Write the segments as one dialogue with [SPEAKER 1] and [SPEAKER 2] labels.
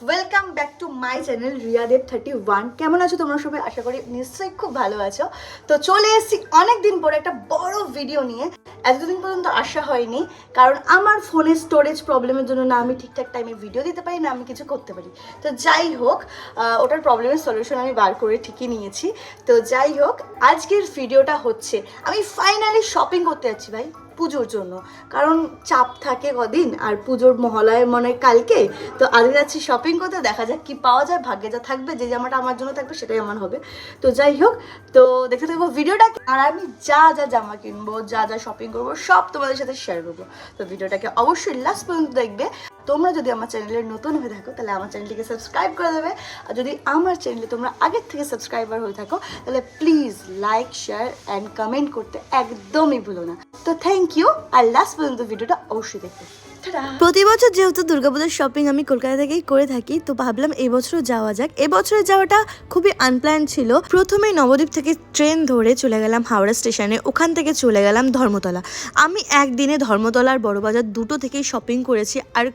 [SPEAKER 1] Welcome back to my channel Riyadeb 31। কেমন আছো তোমরা সবাই? আশা করি নিশ্চয়ই খুব ভালো আছো। তো চলে এসেছি অনেক দিন পরে একটা বড় ভিডিও নিয়ে। এতদিন পর্যন্ত আসা হয়নি কারণ আমার ফোনের স্টোরেজ প্রবলেমের জন্য না আমি ঠিকঠাক টাইমে ভিডিও দিতে পারি না আমি কিছু করতে পারি। তো যাই হোক, ওটার প্রবলেমের সলিউশন আমি বার করে ঠিকই নিয়েছি। তো যাই হোক, আজকের ভিডিওটা হচ্ছে আমি ফাইনালি শপিং করতে যাচ্ছি ভাই পুজোর জন্য। কারণ চাপ থাকে কদিন, আর পুজোর মহালয় মনে কালকে। তো আজকে যাচ্ছি শপিং করতে, দেখা যাক কি পাওয়া যায়। ভাগ্যে যা থাকবে, যে জামাটা আমার জন্য থাকবে সেটাই আমার হবে। তো যাই হোক, তো দেখতে থাকবো ভিডিওটা। আর আমি যা যা জামা কিনবো, যা যা শপিং করবো, সব তোমাদের সাথে শেয়ার করবো। তো ভিডিওটাকে অবশ্যই লাস্ট পর্যন্ত দেখবে। তোমরা যদি আমার চ্যানেলের নতুন হয়ে থাকো তাহলে আমার চ্যানেলটিকে সাবস্ক্রাইব করে দেবে। আর যদি আমার চ্যানেলে তোমরা আগের থেকে সাবস্ক্রাইবার হয়ে থাকো তাহলে please like, share and comment করতে একদমই ভুলো না। তো থ্যাংক ইউ, আর লাস্ট পর্যন্ত ভিডিওটা অবশ্যই দেখবে।
[SPEAKER 2] প্রতি বছর যেহেতু দুর্গাপূজার শপিং আমি কলকাতা থেকেই করে থাকি, তো ভাবলাম এবছরও যাওয়া যাক। এবছরের যাওয়াটা খুবই আনপ্ল্যান ছিল। প্রথমেই নবদ্বীপ থেকে ট্রেন ধরে চলে গেলাম হাওড়া স্টেশনে, ওখান থেকে চলে গেলাম ধর্মতলা। আমি একদিনে ধর্মতলা আর বড়বাজার দুটো থেকেই শপিং করেছি, আর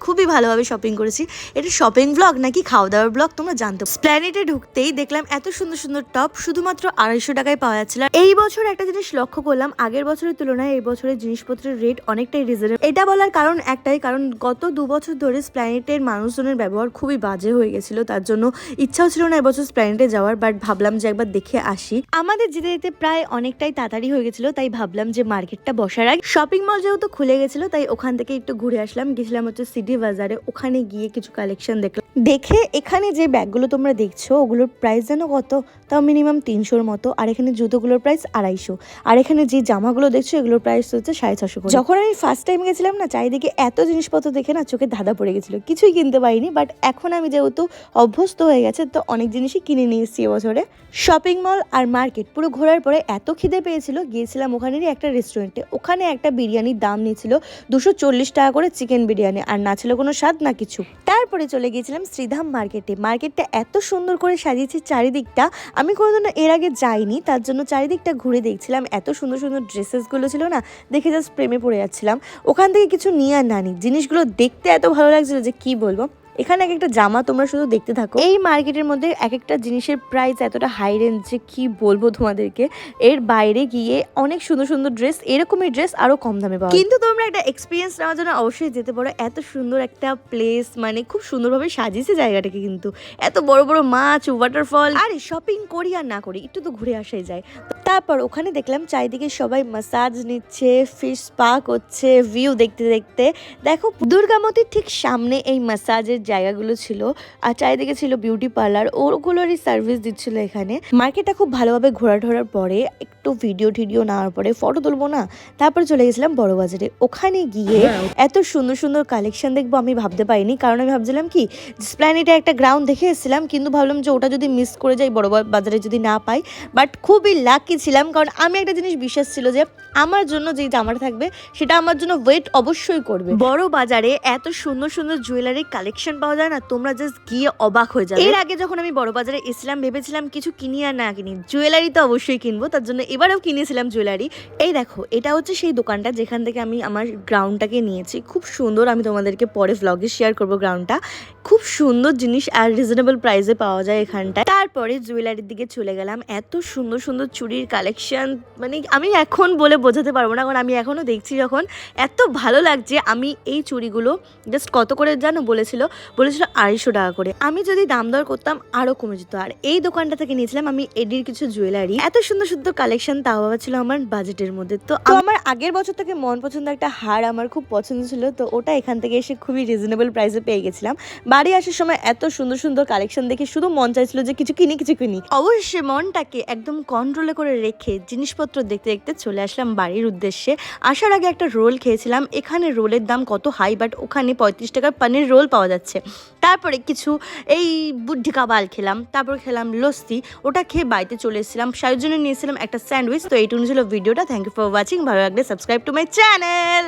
[SPEAKER 2] খুবই ভালোভাবে শপিং করেছি। এটা শপিং ব্লগ নাকি খাওয়া দাওয়ার ব্লগ তোমরা জানতো। প্ল্যানেটে ঢুকতেই দেখলাম এত সুন্দর সুন্দর টপ শুধুমাত্র 250 টাকায় পাওয়া যাচ্ছিল। এই বছর একটা জিনিস লক্ষ্য করলাম, আগের বছরের তুলনায় এই বছরের জিনিসপত্রের রেট অনেকটাই রিজনেবল। এটা বলার কারণ একটাই, কারণ গত 2 বছর ধরে স্প্ল্যানেটের মানুষজনের ব্যবহার খুবই বাজে হয়ে গেছিল। তার জন্য ইচ্ছাও ছিল না এবছর স্প্ল্যানেটে যাওয়ার, বাট ভাবলাম যে একবার দেখে আসি। আমাদের যেতে যেতে প্রায় অনেকটাই তাড়াতাড়ি হয়ে গেছিল, তাই ভাবলাম যে মার্কেটটা বসার আগে শপিং মল যেহেতু খুলে গেছিল তাই ওখান থেকে একটু ঘুরে আসলাম। গেছিলাম হচ্ছে সিটি বাজারে, ওখানে গিয়ে কিছু কালেকশন দেখলাম। দেখে এখানে যে ব্যাগগুলো তোমরা দেখছো ওগুলোর প্রাইস যেন কত, তাও মিনিমাম 300-র মতো। আর এখানে জুতোগুলোর প্রাইস 250। আর এখানে যে জামাগুলো দেখছো এগুলোর প্রাইস হচ্ছে 650 করে। যখন আমি ফার্স্ট টাইম গেছিলাম না, চারিদিকে এত জিনিসপত্র দেখে না চোখে ধাঁধা পড়ে গেছিলো, কিছুই কিনতে পারিনি। বাট এখন আমি যেহেতু অভ্যস্ত হয়ে গেছে তো অনেক জিনিসই কিনে নিয়ে এসেছি এবছরে। শপিং মল আর মার্কেট পুরো ঘোরার পরে এত খিদে পেয়েছিল, গিয়েছিলাম ওখানেরই একটা রেস্টুরেন্টে। ওখানে একটা বিরিয়ানির দাম নিয়েছিল 240 টাকা করে, চিকেন বিরিয়ানি, আর না ছিল কোনো স্বাদ না কিছু। তারপরে চলে গিয়েছিলাম শ্রীধাম মার্কেটে। মার্কেটটা এত সুন্দর করে সাজিয়েছে চারিদিকটা, আমি কোনোদিনও এর আগে যাইনি, তার জন্য চারিদিকটা ঘুরে দেখছিলাম। এত সুন্দর সুন্দর ড্রেসেসগুলো ছিল না, দেখে জাস্ট প্রেমে পড়ে যাচ্ছিলাম। ওখান থেকে কিছু নিয়ে আর নানি, জিনিসগুলো দেখতে এত ভালো লাগছিল যে কি বলবো। এখানে এক একটা জামা তোমরা শুধু দেখতে থাকো। এই মার্কেটের মধ্যে এক একটা জিনিসের প্রাইস এতটা হাই রেঞ্জ যে কি বলবো তোমাদেরকে। এর বাইরে গিয়ে অনেক সুন্দর সুন্দর ড্রেস, এরকমই ড্রেস আরো কম দামে পাওয়া। কিন্তু তোমরা একটা এক্সপিরিয়েন্স নেওয়ার জন্য অবশ্যই যেতে পারো। এত সুন্দর একটা প্লেস, মানে খুব সুন্দরভাবে সাজিয়েছে জায়গাটাকে। কিন্তু এত বড় বড় মাছ, ওয়াটারফল, আরে শপিং করি আর না করি একটু তো ঘুরে আসাই যায়। তারপর ওখানে দেখলাম চারিদিকে সবাই মাসাজ নিচ্ছে, ফিশ স্পা করছে, ভিউ দেখতে দেখতে। দেখো দুর্গামতির ঠিক সামনে এই মাসাজের জায়গাগুলো ছিল, আর চারিদিকে ছিল বিউটি পার্লার, ওগুলোরই সার্ভিস দিচ্ছিল এখানে। মার্কেটটা খুব ভালোভাবে ঘোরার পরে একটু ভিডিও নেওয়ার পরে ফটো তুলবো না, তারপর চলে গেছিলাম বড় বাজারে। ওখানে গিয়ে এত সুন্দর সুন্দর কালেকশন দেখবো আমি ভাবতে পারিনি। কারণ আমি ভাবছিলাম কি স্প্ল্যানেটে একটা গ্রাউন্ড দেখে এসেছিলাম, কিন্তু ভাবলাম যে ওটা যদি মিস করে যাই, বড় বাজারে যদি না পাই। বাট খুবই লাকি ছিলাম, কারণ আমি একটা জিনিস বিশ্বাস ছিল যে আমার জন্য যেই জামাটা থাকবে সেটা আমার জন্য ওয়েট অবশ্যই করবে। বড় বাজারে এত সুন্দর সুন্দর জুয়েলারি কালেকশন পাওয়া যায় না, তোমরা জাস্ট গিয়ে অবাক হয়ে যাবে। এর আগে যখন আমি বড় বাজারে এসেছিলাম ভেবেছিলাম কিছু কিনি আর না কিনি, জুয়েলারি তো অবশ্যই কিনবো, তার জন্য এবারেও কিনেছিলাম জুয়েলারি। এই দেখো, এটা হচ্ছে সেই দোকানটা যেখান থেকে আমি আমার গ্রাউন্ডটাকে নিয়েছি। খুব সুন্দর, আমি তোমাদেরকে পরে ভ্লগে শেয়ার করবো গ্রাউন্ডটা। খুব সুন্দর জিনিস আর রিজনেবল প্রাইসে পাওয়া যায় এখানটায়। তারপরে জুয়েলারির দিকে চলে গেলাম। এত সুন্দর সুন্দর চুড়ির কালেকশন, মানে আমি এখন বলে বোঝাতে পারবো না, কারণ আমি এখনও দেখছি যখন এত ভালো লাগছে। আমি এই চুড়িগুলো জাস্ট কত করে জানো বলেছিল 250 টাকা করে। আমি যদি দাম দর করতাম আরো কমে যেত। আর এই দোকানটা থেকে নিয়েছিলাম আমি এডির কিছু জুয়েলারি। এত সুন্দর সুন্দর কালেকশন, তাও আবার ছিল আমার বাজেটের মধ্যে। তো আমার আগের বছর থেকে মন পছন্দ একটা হার আমার খুব পছন্দ ছিল, তো ওটা এখান থেকে এসে খুবই রিজনেবল প্রাইসে পেয়ে গেছিলাম। বাড়ি আসার সময় এত সুন্দর সুন্দর কালেকশন দেখে শুধু মন চাইছিল যে কিছু কিনি। অবশ্যই মনটাকে একদম কন্ট্রোলে করে রেখে জিনিসপত্র দেখতে দেখতে চলে আসলাম বাড়ির উদ্দেশ্যে। আসার আগে একটা রোল খেয়েছিলাম। এখানে রোলের দাম কত হাই, বাট ওখানে 35 টাকার পনির রোল পাওয়া যাচ্ছে। তারপরে কিছু এই বুদ্ধি কাবাল খেলাম, তারপর খেলাম লস্যি। ওটা খেয়ে বাড়িতে চলে এসেছিলাম। সাহের জন্য নিয়েছিলাম একটা স্যান্ডউইচ। তো এইটুকু ছিল ভিডিওটা। Thank you for watching. ভালো লাগলে সাবস্ক্রাইব টু মাই চ্যানেল।